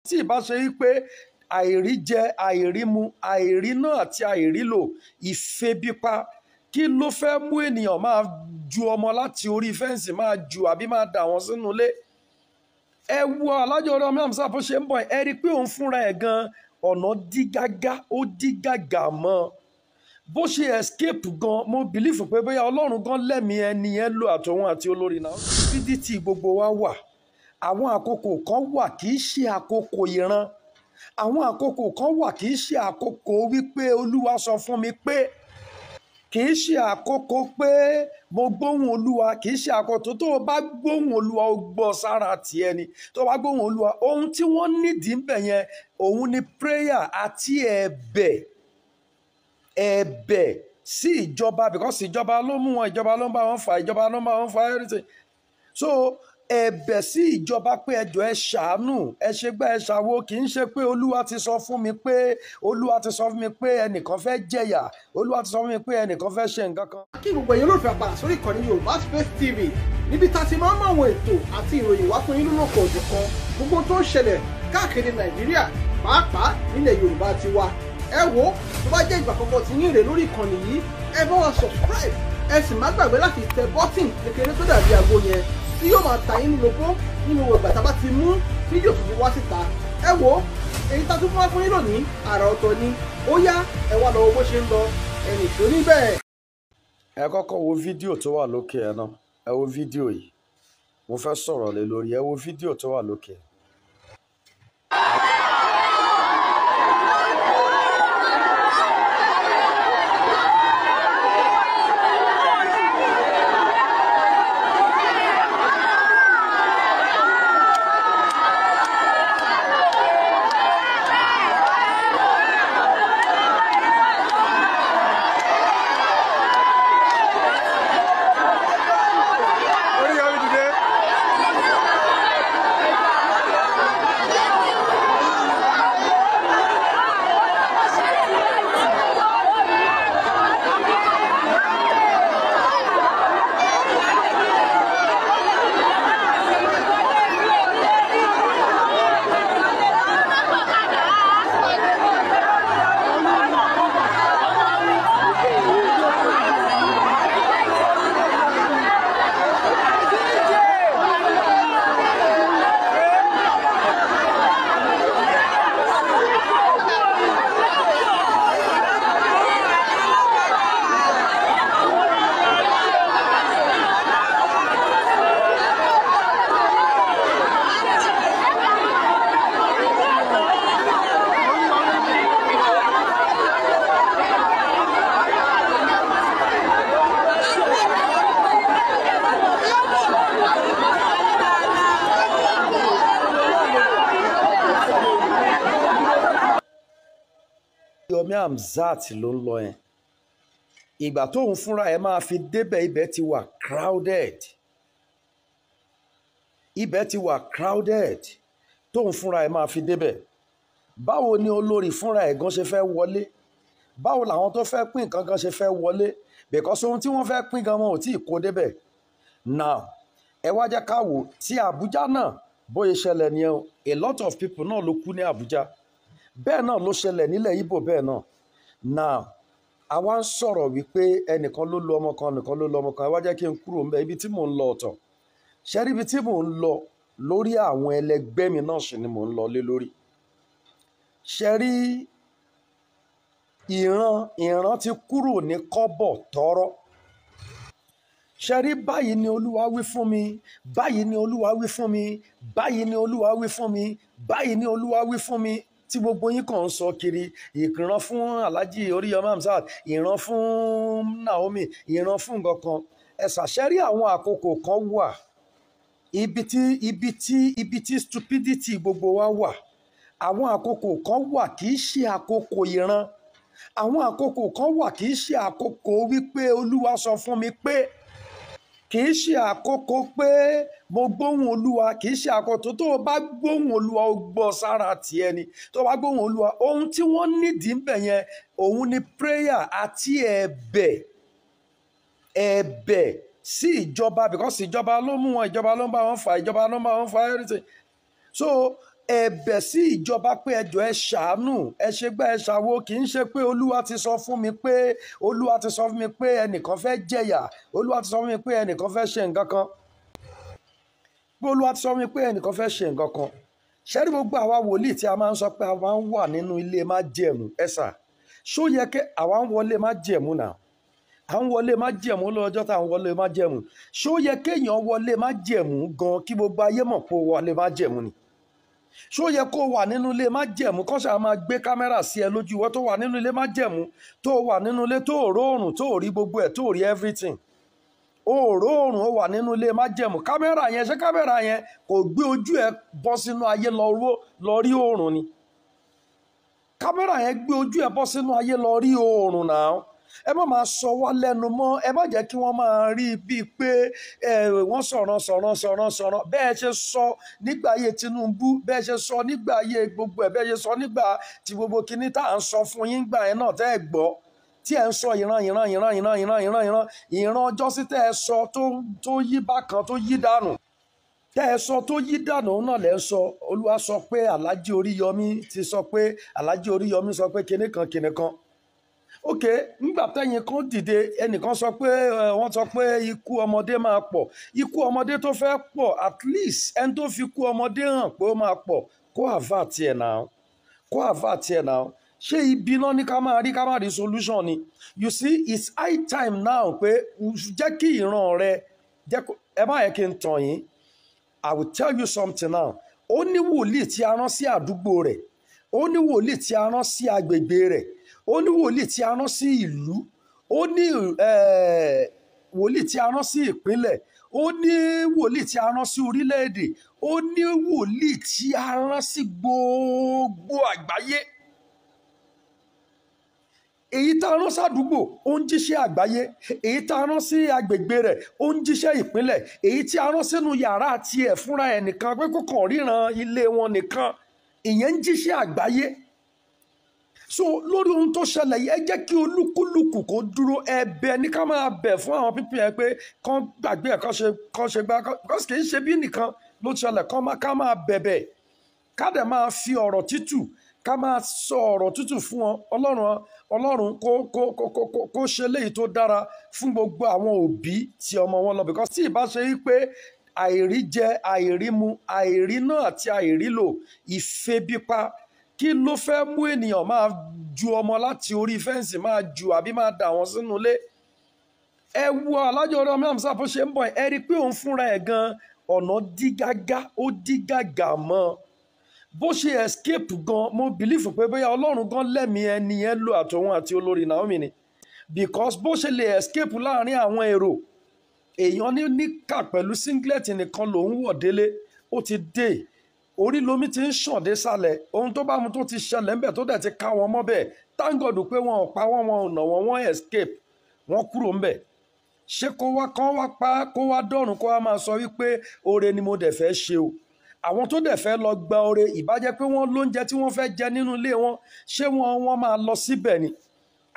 tí ìbá ṣe wípé àìrí jẹ àìrí mu àìrí náà àti àìrí lò ìfebípa kí ló fẹ́ mú ènìyàn máa ju ọmọ láti orí fẹ́ǹsì máa ju àbí máa dà wọ́n sínú ilé. ẹ wo Alhaji Oríyọmí Hamzat bó ṣe ń bọ̀ ẹ rí i pé òun fúnra ẹ̀ gan ọ̀nà dí gágá ó dí gàgà mọ́ bó ṣe escape gan mo bìlífù pé bóyá Ọlọ́run gan lẹ́mìí ẹni yẹn lò àtòun àti olórí náà. fídítì gbogbo wa wà àwọn àkókò kan wà kì í ṣe àkókò ìran àwọn àkókò kan wà kì í ṣe àkókò wípé Olúwa sọ fún mi pé kì í ṣe àkókò pé mo gbóhùn Olúwa kì í ṣe àkókò tó o bá gbóhùn Olúwa o gbọ́ sára tiẹ̀ ni tó o bá gbóhùn Olúwa ohun tí wọ́n nídìí ń bẹ̀ yẹn òun ni prayer àti ẹ̀bẹ̀ sí ìjọba because ìjọba ló mú wọn ìjọba ló ń bá wọn fà ìjọba ló ń bá wọn fà everything so ẹ̀bẹ̀ sí ìjọba pé ẹjọ́ ẹ ṣàánú ẹ ṣe gbà ẹ ṣàwo kì í ṣe pé Olúwa ti sọ fún mi pé ẹnìkan fẹ́ jẹ̀yà Olúwa ti sọ fún mi pé ẹnìkan fẹ́ ṣe nǹkan kan. kí gbogbo ẹ̀yin olóòfẹ́ àpàrà sórí ìkànnì Yorùbá Space TV níbi tá a ti máa ń mọ àwọn ètò àti ìròyìn wá fún yín lórúkọ òjò kan gbogbo tó ń ṣẹlẹ̀ káàkiri Nàìjíríà pàápàá nílẹ̀ Yorùbá ti wa ẹ wo tó bá jẹ́ ìgbà àkọ́kọ́ tí yín rè lórí ìkànnì yìí ẹ bá wa subscribe ẹ sì má gbàgbé láti tẹ bọ́tìn kékeré tó dàbí àgbo yẹn tí yóò máa ta yín lóko nínú ìgbà tá a bá ti mú fídíò tuntun wá síta ẹ wo èyí tá a tún fún wa fún yín lónìí àrà ọ̀tọ̀ ni ó yá ẹ wá lọ bó ṣe ń lọ ẹnì tó níbẹ̀. ẹ kọ́kọ́ wo fídíò tó wà lókè ẹ̀ náà ẹ wo fídíò yìí mo fẹ́ sọ̀rọ̀ lé lórí ẹ wo fídíò tó wà lókè. Oríyọmí Hamzat ló ń lọ yẹn ìgbà tóun fúnra ẹ̀ máa fi débẹ̀ ibẹ̀ ti wà crowded tóun fúnra ẹ̀ máa fi débẹ̀ báwo ni olórí fúnra ẹ̀ gan ṣe fẹ́ wọlé báwo làwọn tó fẹ́ pín nǹkan gan ṣe fẹ́ wọlé because ohun tí wọ́n fẹ́ pín gan wọn ò tí ì kó débẹ̀ now ẹ wá jẹ́ ká wò tí Àbújá náà bóyá ṣẹlẹ̀ ni a lot of people náà ló kú ní Àbújá bẹ́ẹ̀ náà ló ṣẹlẹ̀ nílẹ̀ Ìgbò bẹ́ẹ̀ náà now àwa ń sọ̀rọ̀ wípé ẹnìkan ló lo ọmọ kan ẹnìkan ló lo ọmọ kan ẹ wá jẹ́ kí n kúrò ńbẹ̀ ibi tí mò ń lọ ọ̀tọ̀ ṣẹ́rí ibi tí mò ń lọ lórí àwọn ẹlẹgbẹ́ mi náà sì ni mò ń lọ lé lórí ṣẹ́rí ìran ti kúrò ní kọ́bọ̀ tọ́rọ́ ṣẹ́rí báyìí ni Olúwa wí fún mi báyìí ni Olúwa wí fún mi báyìí ni Olúwa wí fún mi báyìí ni Olúwa wí fún mi tí gbogbo yín kàn ń sọ kiri ìran fún Alhaji Oríyọmí Hamzat ìran fún Naomi ìran fún nǹkan kan ẹ ṣàṣẹ́rí àwọn àkókò kan wà ibi tí stupidity gbogbo wa wà àwọn àkókò kan wà kì í ṣe àkókò ìran àwọn àkókò kan wà kì í ṣe àkókò wípé Olúwa sọ fún mi pé kì í ṣe àkókò pé mo gbóhùn Olúwa kì í ṣe àkókò tó o bá gbóhùn Olúwa o gbọ́ sára tiẹ̀ ni tó o bá gbóhùn Olúwa ohun tí wọ́n nídìí ń bẹ̀ yẹn òun ni prayer àti ẹ̀bẹ̀ sí ìjọba because ìjọba ló mú wọn ìjọba ló ń bá wọn fà ìjọba ló ń bá wọn fà everything so ẹ̀bẹ̀ sí ìjọba pé ẹ jọ̀ọ́ ẹ ṣàánú, ẹ ṣe gbà ẹ ṣàwo. Kì í ṣe pé olúwa ti sọ fún mi pé ẹnìkan fẹ́ jẹ̀yà, olúwa ti sọ fún mi pé ẹnìkan fẹ́ ṣe nǹkan kan, pé olúwa ti sọ fún mi pé ẹnìkan fẹ́ ṣe nǹkan kan. Ṣẹ́rí gbogbo àwa wòlíì tí a máa ń sọ pé a máa ń wà nínú ilé májẹ̀mú, ẹ̀sà ṣó yẹ kí àwa ń wọlé májẹ̀mú náà, à ń wọlé májẹ̀mú lọ́jọ́ tá à ń wọlé májẹ̀mú, ṣó yẹ kéèyàn wọlé májẹ̀mú gan kí gbogbo ayé mọ̀ pé ó wọlé májẹ̀mú ni? ṣó yẹ kó wà nínú ilé májẹ̀mú kán ṣáà máa gbé kámẹ́rà sí ẹ lójú, ìwọ tó wà nínú ilé májẹ̀mú, tó wà nínú ilé tó róòrùn, tó rí gbogbo ẹ̀, tó rí everything, róòrùn, ó wà nínú ilé májẹ̀mú, kámẹ́rà yẹn, ṣé kámẹ́rà yẹn kò gbé ojú ẹ bọ́ sínú ayé lọ rí oòrùn ni? kámẹ́rà yẹn gbé ojú ẹ bọ́ sínú ayé lọ rí oòrùn náà. Ẹ má máa sọ wá lẹ́nu mọ́, ẹ má jẹ́ kí wọ́n máa rí bíi pé wọ́n sọ̀rọ̀ bẹ́ẹ̀ ṣe sọ nígbà ayé Tinubu, bẹ́ẹ̀ ṣe sọ nígbà ayé gbogbo ẹ̀, bẹ́ẹ̀ ṣe sọ nígbà tí gbogbo kinní tá à ń sọ fún yín gbà yẹn náà tẹ́ ẹ gbọ́, tí ẹ ń sọ ìran ọjọ́ sí tẹ́ ẹ sọ tó yí bákan, tó yí dànù, tẹ́ ẹ sọ tó yí dànù náà lẹ́ ń sọ. Olúwa sọ pé Alhaji Oríyọmí ti sọ pé Alhaji Oríyọmí sọ pé kinní kan. Ok, nígbà tẹ́yìn kan dìde, ẹnìkan sọ pé wọ́n sọ pé ikú ọmọdé máa pọ̀, ikú ọmọdé tó fẹ́ pọ̀, at least ẹni tó fi ikú ọmọdé hàn pé ó máa pọ̀ kó àvá tiẹ̀ náà. Ṣé ibi náà ní ká máa rí solution ni? You see, it's high time now pé jẹ́ kí ìran rẹ, ẹ má yẹ kí n tàn yín, I will tell you something now. Ó ní wòlíì tí a rán sí àdúgbò rẹ̀, ó ní wòlíì tí a rán sí agbègbè rẹ̀, ó ní wòlíì tí a rán sí ìlú, ó ní wòlíì tí a rán sí ìpínlẹ̀, ó ní wòlíì tí a rán sí orílẹ̀-èdè, ó ní wòlíì tí a rán sí gbogbo àgbáyé. Èyí tá a rán sádùúgbò ó ń jíṣẹ́ àgbáyé, èyí tá a rán sí agbègbè rẹ̀ ó ń jíṣẹ́ ìpínlẹ̀, èyí tí a rán sínú yàrá tiẹ̀ fúnra ẹ̀ nìkan pé kó kàn ríran ilé wọn nìkan, ìyẹn ń jíṣẹ́ àgbáyé. So lórí ohun tó ṣẹlẹ̀ yìí, ẹ jẹ́ kí olúkúlùkù kó dúró, ẹ̀bẹ̀ ní ká máa bẹ̀ fún àwọn pípín yẹn pé kán gbàgbé ẹ̀ kán ṣe gbá, because kì í ṣe bí nìkan ló ṣẹlẹ̀, ká máa bẹ̀bẹ̀, ká dẹ̀ máa fi ọ̀rọ̀ tútù, ká máa sọ ọ̀rọ̀ tútù fún wọn. Ọlọ́run kó ṣe léyìí tó dára fún gbogbo àwọn òbí tí ọmọ wọn lọ, because tí ìbá ṣe wípé àìrí jẹ, àìrí mu, àìrí náà àti àìrí lò, ìfebípa, kí ló fẹ́ mú ènìyàn máa ju ọmọ láti orí fẹ́ǹsì máa ju àbí máa dà wọ́n sínú ilé? Ẹ wo Alhaji Oríyọmí Hamzat bó ṣe ń bọ̀, ẹ rí i pé òun fúnra ẹ̀ gan ọ̀nà dí gàgà mọ́ bó ṣe escape gan. Mo believe pé bóyá Ọlọ́run gan lẹ́mìí ẹni yẹn lò àtòun àti olórí Naomi ni, because bó ṣe lè escape láàrin àwọn èrò, èèyàn níkà pẹ̀lú singlet nìkan lòún wọ̀ délé, ó ti dé orí lomi ti ń ṣàn dé sálẹ̀, ohun tó bá mu tó ti ṣẹlẹ̀ ńbẹ̀ tó dẹ̀ ti ká wọn mọ́ bẹ́ẹ̀, thank God pé wọn ò pa wọn ò nà wọn escape, wọn kúrò ńbẹ̀. Ṣé kán wá pa kó wá dọ̀rùn kó wá máa sọ wípé oore ni mo dẹ̀ fẹ́ ṣe o? Àwọn tó dẹ̀ fẹ́ lọ gba oore, ìbájẹ́ pé wọ́n lóúnjẹ tí wọ́n fẹ́ jẹ nínú ilé wọn, ṣé wọ́n máa lọ síbẹ̀ ni?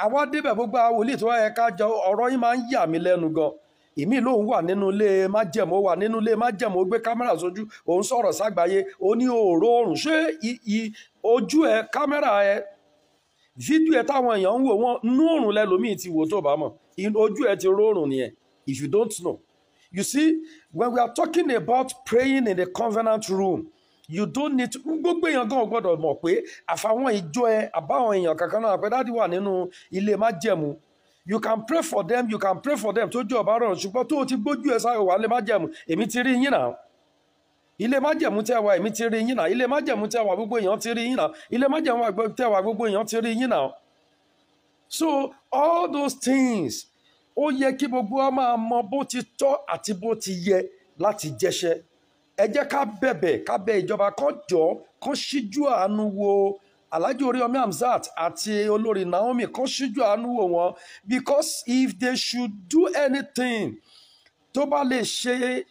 Àwa débẹ̀ gbogbo àwọn wòlíì tó wáyé ká jọ, ọ̀rọ̀ yín máa ń yà mí lẹ́nu gan. Ìmí lòun wà nínú ilé májẹ̀mú, ó gbé kámẹ́rà sójú, òun sọ̀rọ̀ ságbáyé, ó ní òòró oòrùn. Ṣé ojú ẹ, kámẹ́rà ẹ, fídíò ẹ táwọn èèyàn ń wò wọ́n nú òòrùn lẹ́lòmíì ti wò tó bá mọ̀, ojú ẹ ti róòrùn nìyẹn, if you don't know. You see, when we are talking about praying in the covenant room, you don't need to, gbogbo èèyàn gan gbọ́dọ̀ mọ̀ pé àfàwọn ìjọ ẹ àbáwọn èèyàn kankan náà pé dáàdi wà nínú ilé májẹ̀mú, you can pray for them tó jẹ́ ọ̀bá rọrùn, ṣùgbọ́n tó o ti gbójú ẹ sáré wà ilé májẹ̀mú, èmi ti rí yín náà, ilé májẹ̀mú tẹ́ wà èmi ti rí yín náà, ilé májẹ̀mú tẹ́ wà gbogbo èèyàn ti rí yín náà, ilé májẹ̀mú tẹ́ wà gbogbo èèyàn ti rí yín náà. So all those things, ó yẹ kí gbogbo wa máa mọ bó ti tọ́ àti bó ti yẹ láti jẹ́ṣẹ́. Ẹ jẹ́ ká bẹ̀bẹ̀, ká bẹ̀ ìjọba kan jọ, kan ṣíjú àánú wo Alhaji Oríyọmí Hamzat àti olórí Naomi, kan ṣíjú àánú wò wọ́n, because if they should do anything tó bá lè ṣe,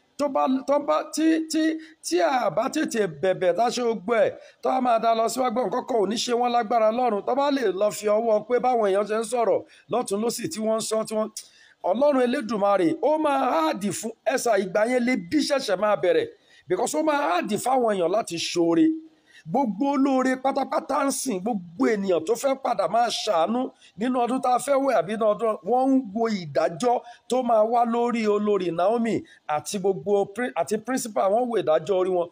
tí a bá tètè bẹ̀bẹ̀ táṣe ogbó ẹ̀ tó a máa dá lọ síwájú nǹkan kan ò ní ṣe wọ́n lágbára lọ́run, tó bá lè lọ fi ọwọ́ pé báwọn èèyàn ṣe ń sọ̀rọ̀ lọ́tún lósì tí wọ́n ń sọ tí wọ́n, Ọlọ́run Elédùmarè ó máa háàdì fún ẹ̀sà ìgbà yẹn lè bí ṣẹ̀ṣẹ̀ máa bẹ̀rẹ̀, because ó máa háàdì fáwọn èèyàn láti ṣoore. gbogbo olóore pátápátá ń sìn gbogbo ènìyàn tó fẹ́ padà máa ṣàánú nínú ọdún tá a fẹ́ wẹ̀ àbí nínú ọdún wọ́n ń wo ìdájọ́ tó máa wá lórí olórí Naomi àti gbogbo àti principal wọ́n wo ìdájọ́ orí wọn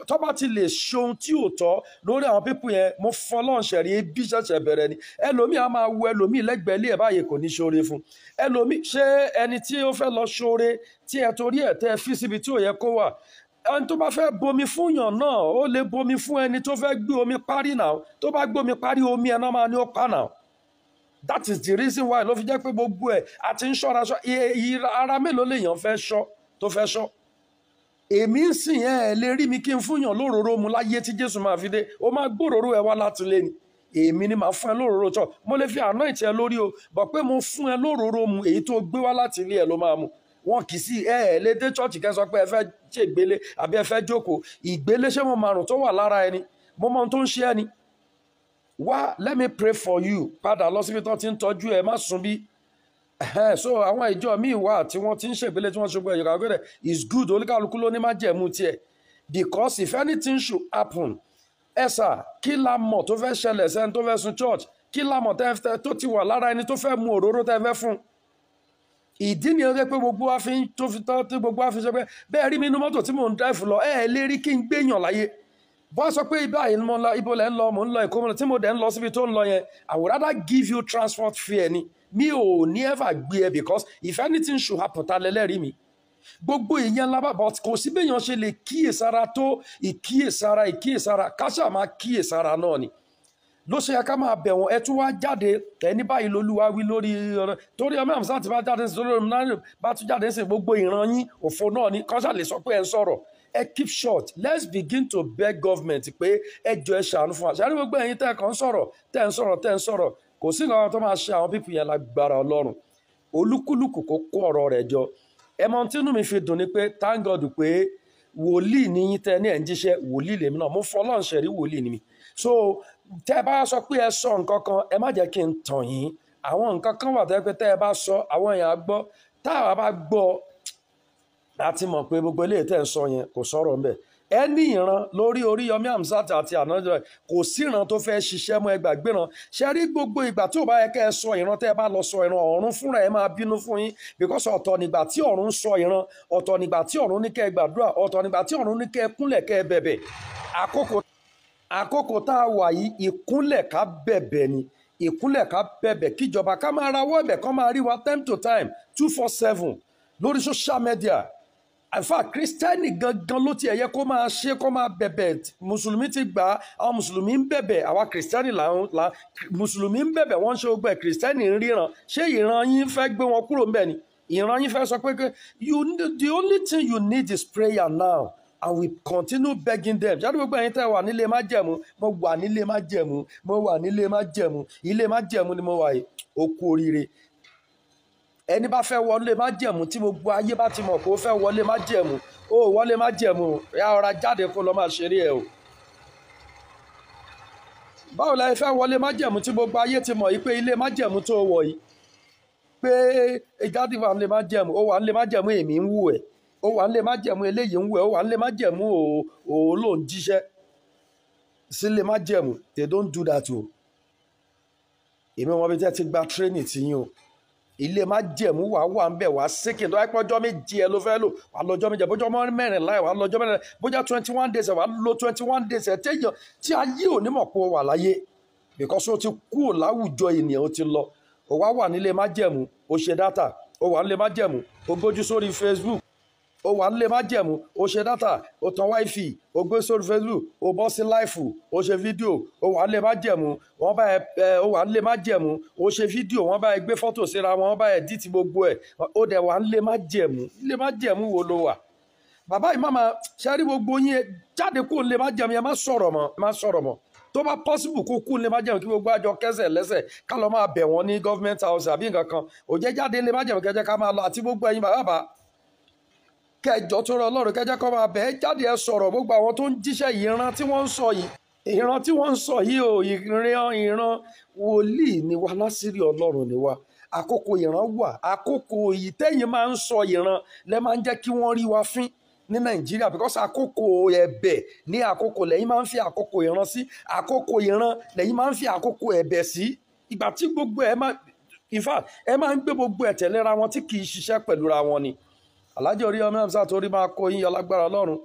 tó bá ti lè ṣe ohun tí ò tọ́ lórí àwọn pípù yẹn mo fọlọ́n ṣẹ̀rí ebi ṣẹ̀ṣẹ̀ bẹ̀rẹ̀ ni ẹlòmíì á máa wo ẹlòmíì lẹ́gbẹ̀ẹ́ ilé ẹ̀ báyìí kò ní ṣoore fún ẹlòmíì ṣé ẹni tí ó fẹ́ lọ ṣoore tí ẹ torí ẹ̀ tẹ́ fi síbi tí ò yẹ kó wà ẹni tó bá fẹ́ bomi fún yàn náà ó lè bomi fún ẹni tó fẹ́ gbé omi parí náà tó bá gbé omi parí omi ẹ̀ náà máa ní ó pa náà that is the reason why ló fi jẹ́ pé gbogbo ẹ̀ àti ń ṣọ́ra ara mélòó lèèyàn fẹ́ ṣọ́ tó fẹ́ ṣọ́ èmi ń sìn ẹ̀ lè rí mi kí n fún yàn lóróró mu láyé tí Jésù máa fi dé ó máa gbòòrò ẹ wá láti lé ni èmi ni màá fún ẹ lóróró tọ mo lè fi àná ìtẹ lórí o bọ̀ pé mo fún ẹ lóróró mu èyí tó gbé wá láti ilé ẹ ló máa mu wọn kì í sí lè dé chọ́ọ̀chì kẹ́ sọ pé ẹ fẹ́ ṣe ìgbélé àbí ẹ fẹ́ jókòó ìgbélé ṣé mo márùn tó wà lára ẹni mo mọ ohun tó ń ṣe ẹni wá let me pray for you padà lọ síbi tó ti ń tọ́jú ẹ má sùn bí so àwọn ìjọ míì wà tí wọ́n ti ń ṣègbélé tí wọ́n ṣe gbọ́ ẹ̀yọ̀ kàgbé is good oníkàlùkù ló ní má jẹ̀mú tiẹ̀ because if anything should happen ẹ̀sà kí la mọ̀ tó fẹ́ ṣẹlẹ̀ sẹ́ni tó fẹ́ sun church kí la mọ̀ tó ti wà lára ẹni tó fẹ́ mu òróró tẹ́ fẹ́ fún ìdí ni ó jẹ́ pé gbogbo wa fi ń tó fi tọ́ tí gbogbo wa fi ṣe pé bẹ́ẹ̀ rí mi inú mọ́tò tí mò ń drive lọ lè rí kí n gbéyàn láyé bọ́ sọ pé ibà yìí mo lọ ibo lẹ́ ń lọ mò ń lọ Èkó tí mo dẹ̀ ń lọ síbi tó ń lọ yẹn I would rather give you transport fare ni mi ò ní ever gbé ẹ because if anything should happen ta lẹ́lẹ́rìí mi gbogbo ìyẹn lábà but kò sí béèyàn ṣe lè kíyèsára tó ìkíyèsára káṣà máa kíyèsára náà ni ló ṣe ká máa bẹ̀ wọ́n ẹ tún wá jáde ẹni báyìí lolúwa wí lórí ọ̀rọ̀ torí ọmọ àmì sáà ti bá jáde sí lórí ọmọ bá tún jáde sí gbogbo ìran yín òfò náà ni kọ́ṣà lè sọ pé ẹ ń sọ̀rọ̀ ẹ keep short let's begin to beg government pé ẹ jọ ẹ ṣàánú fún wa ṣáà ní gbogbo ẹ̀yin tẹ́ ẹ kàn ń sọ̀rọ̀ tẹ́ ń sọ̀rọ̀ kò sí nǹkan tó máa ṣe àwọn pípù yẹn lágbára Ọlọ́run olúkúlùkù kó kó ọ̀rọ̀ rẹ̀ jọ ẹ mọ tí inú mi fi dùn ni pé thank God pé wòlíì ní yín tẹ́ ní ẹ̀ ń jíṣẹ́ wòlíì lèmi náà mo fọlọ́n ṣẹ̀rí wòlíì ni mi so tẹ́ ẹ bá sọ pé ẹ sọ nǹkan kan ẹ má jẹ́ kí n tàn yín àwọn nǹkan kan wà tẹ́ pé tẹ́ ẹ bá sọ àwọn èèyàn á gbọ́ táwa bá gbọ́ láti mọ̀ pé gbogbo eléyìí tẹ́ ń sọ yẹn kò sọ̀rọ̀ ńbẹ̀ ẹni ìran lórí Oríyọmí Hamzat àti ànájọ kò sí ìran tó fẹ́ ṣiṣẹ́ mọ́ ẹgbàgbé ran ṣe rí gbogbo ìgbà tí ò bá yẹ kẹ́ ẹ sọ ìran tẹ́ ẹ bá lọ sọ ìran ọ̀run fúnra ẹ máa bínú fún yín because ọ̀tọ̀ nígbà tí ọ̀run sọ ìran ọ̀tọ̀ nígbà tí ọ̀run ní kẹ́ ẹ gbàdúrà ọ̀tọ̀ nígbà tí ọ̀run ní kẹ́ ẹ kúnlẹ̀ kẹ́ ẹ bẹ̀bẹ̀ àkókò tá a wà yìí ìkúnlẹ̀ ká bẹ̀bẹ̀ ni ìkúnlẹ̀ ká bẹ̀bẹ̀ kíjọba ká máa rawọ́ ẹ̀bẹ̀ kán máa rí wa time to time 247 lórí social media in fact kristẹni gangan ló ti ẹ̀yẹ kó máa ṣe kó máa bẹ̀bẹ̀ mùsùlùmí ti gbà àwọn mùsùlùmí ń bẹ̀bẹ̀ àwa kristẹni mùsùlùmí ń bẹ̀bẹ̀ wọ́n ń ṣe ogbẹ́ kristẹni ń ríran ṣé ìran yín fẹ́ gbé wọn kúrò ńbẹ̀ ni ìran yín fẹ́ sọ pé the only thing you need is prayer now and we continue begging them jáde gbogbo ẹ̀yin tẹ́ wà nílé májẹ̀mú mo wà nílé májẹ̀mú mo wà nílé májẹ̀mú ilé májẹ̀mú ni mo wà yìí ó kú oríire ẹni bá fẹ́ wọlé májẹ̀mú tí gbogbo ayé bá ti mọ̀ kó fẹ́ wọlé májẹ̀mú ó wọlé májẹ̀mú ya ọ̀rá jáde kó lọ máa ṣeré ẹ̀ o báwo la fẹ́ wọlé májẹ̀mú tí gbogbo ayé ti mọ̀ yìí pé ilé májẹ̀mú tó wọ̀ yìí pé ìjáde wà nílé májẹ̀mú ó wà nílé májẹ̀mú èmi ń wù ẹ̀ ó wà nílé májẹ̀mú eléyìí ń wù ẹ̀ ó wà nílé májẹ̀mú òun ló ń jíṣẹ́ sílé májẹ̀mú they don't do that o èmi wọn bí tẹ́ ti gba training ti yín o ilé májẹ̀mú wà ń bẹ̀ wá sékè tó wáyé ọjọ́ méje ẹ ló fẹ́ lò wà lọ́jọ́ méje bójọ́ mẹ́rìnlá ẹ̀ wà lọ́jọ́ mẹ́rìnlá bójá 21 days ẹ̀ wà lọ 21 days ẹ̀ téèyàn tí ayé ò ní mọ̀ pé ó wà láyé because ó ti kú láwùjọ ènìyàn ó ti lọ ó wà nílé májẹ̀mú ó ṣe dátà ó wà nílé májẹ̀mú ó gbójú sórí Facebook ó wà nílé májẹ̀mú ó ṣe dátà ó tan wifi ó gbé sórí Facebook ó bọ́ sí láìfù ó ṣe fídíò ó wà nílé májẹ̀mú wọ́n bá ẹ ó wà nílé májẹ̀mú ó ṣe fídíò wọ́n bá ẹ gbé fọ́tò síra wọn wọ́n bá ẹ dí ti gbogbo ẹ̀ ó dẹ̀ wà nílé májẹ̀mú ilé májẹ̀mú wo ló wà bàbá yìí máma ṣe rí gbogbo yín jáde kó nílé májẹ̀mú yẹn má sọ̀rọ̀ mọ́ tó bá possible kó kú nílé májẹ̀mú kí gbogbo àjọ kẹsẹ̀ lẹ́sẹ̀ ká lọ máa bẹ̀ wọ́n ní government house àbí nǹkan kan ò jẹ́ jáde nílé májẹ̀mú kẹjẹ ká máa lọ àti gbogbo ẹ̀yin bàbá kẹjọ tó rọ Ọlọ́run kẹjẹ kọ́ máa bẹ̀ ẹ́ jáde ẹ sọ̀rọ̀ gbogbo àwọn tó ń jíṣẹ́ ìran tí wọ́n ń sọ yìí o ìran wòlíì ni wá lásìrí Ọlọ́run ni wá àkókò ìran wà àkókò yìí tẹ́yìn máa ń sọ ìran lẹ́ máa ń jẹ́ kí wọ́n rí wa fín ní Nàìjíríà because àkókò ẹ̀bẹ̀ ní àkókò lẹ́yìn máa ń fi àkókò ìran sí, àkókò ìran lẹ́yìn máa ń fi àkókò ẹ̀bẹ̀ sí. Ìgbà tí gbogbo ẹ̀ máa in fact ẹ máa ń gbé gbogbo ẹ̀ tẹ̀léra wọn tí kì í ṣiṣẹ́ pẹ̀lúra wọn ni. Alhaji Oríyọmí Hamzat torí máa kó yín yọ lágbára Ọlọ́run.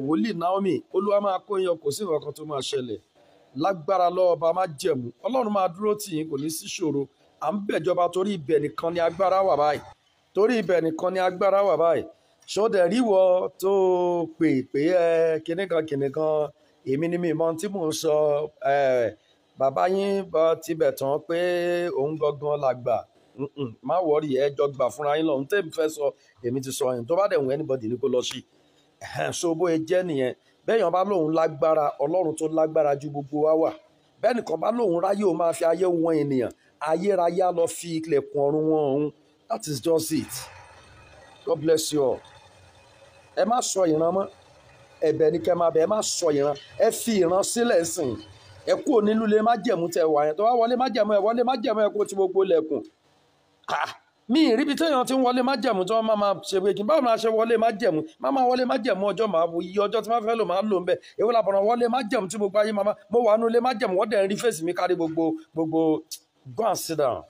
Wòlíì Naomi Olúwa máa kó yín yọ, kò sí nǹkan tó máa ṣẹlẹ̀ lágbára lọ́wọ́ ọba má jẹ̀mú. Ọlọ́run máa dúró tì yín, kò ní sí ṣòro. À ń bẹ̀jọba torí ibẹ̀ nìkan ni agbára wà báyìí, torí ibẹ̀ nìkan ni agbára wà báyìí. Ṣọ́dẹ̀ ríwọ tó pè pé kìnìkan èmi ni mi mọ tí mò ń sọ, bàbá yín bá tibẹ̀ tán pé òun gangan làgbà. Má wọ́ọ̀rì ẹjọ́ gbà fúnra yín lọ́hùn tẹ́mi fẹ́ sọ èmi ti sọ yẹn, tó bá dẹ̀ wọ́n anybody ní kó lọ sí. So bóyá jẹ́ nìyẹn. Bẹ́ẹ̀yàn bá lóun lágbára, Ọlọ́run tó lágbára ju gbogbo wa wà. Bẹ́ẹ̀ nìkan bá lóun ráyè ó máa fi ayé wọn ènìyàn, ayérayé lọ fi ilẹ̀kùn ọ̀run wọn ọ̀hún. That is just it. God bless you all. Ẹ má sọ ìran mọ́, ẹ̀bẹ̀ ni kẹ́ máa bẹ̀, ẹ má sọ ìran, ẹ fi ìran sílẹ̀ sìn. Ẹ kúrò nínú ilé májẹ̀mú tẹ wà yẹn, tó bá wọlé májẹ̀mú ẹ wọlé májẹ̀mú ẹ kó ti gbogbo lẹ̀kùn. Mi ìríbi téèyàn ti ń wọlé májẹ̀mú tí wọ́n máa ṣe pé kí n báwo máa ṣe wọlé májẹ̀mú, máa wọlé májẹ̀mú ọjọ́ máa wo iye ọjọ́ tí máa fẹ́ lò máa lò ń bẹ̀. Èwo làbọ̀nà wọlé májẹ̀mú tí gbogbo ayé máa mo wà nínú ilé májẹ̀mú wọ́n dẹ̀ ń rí fèsì mi kárí gbogbo. Go and sit down.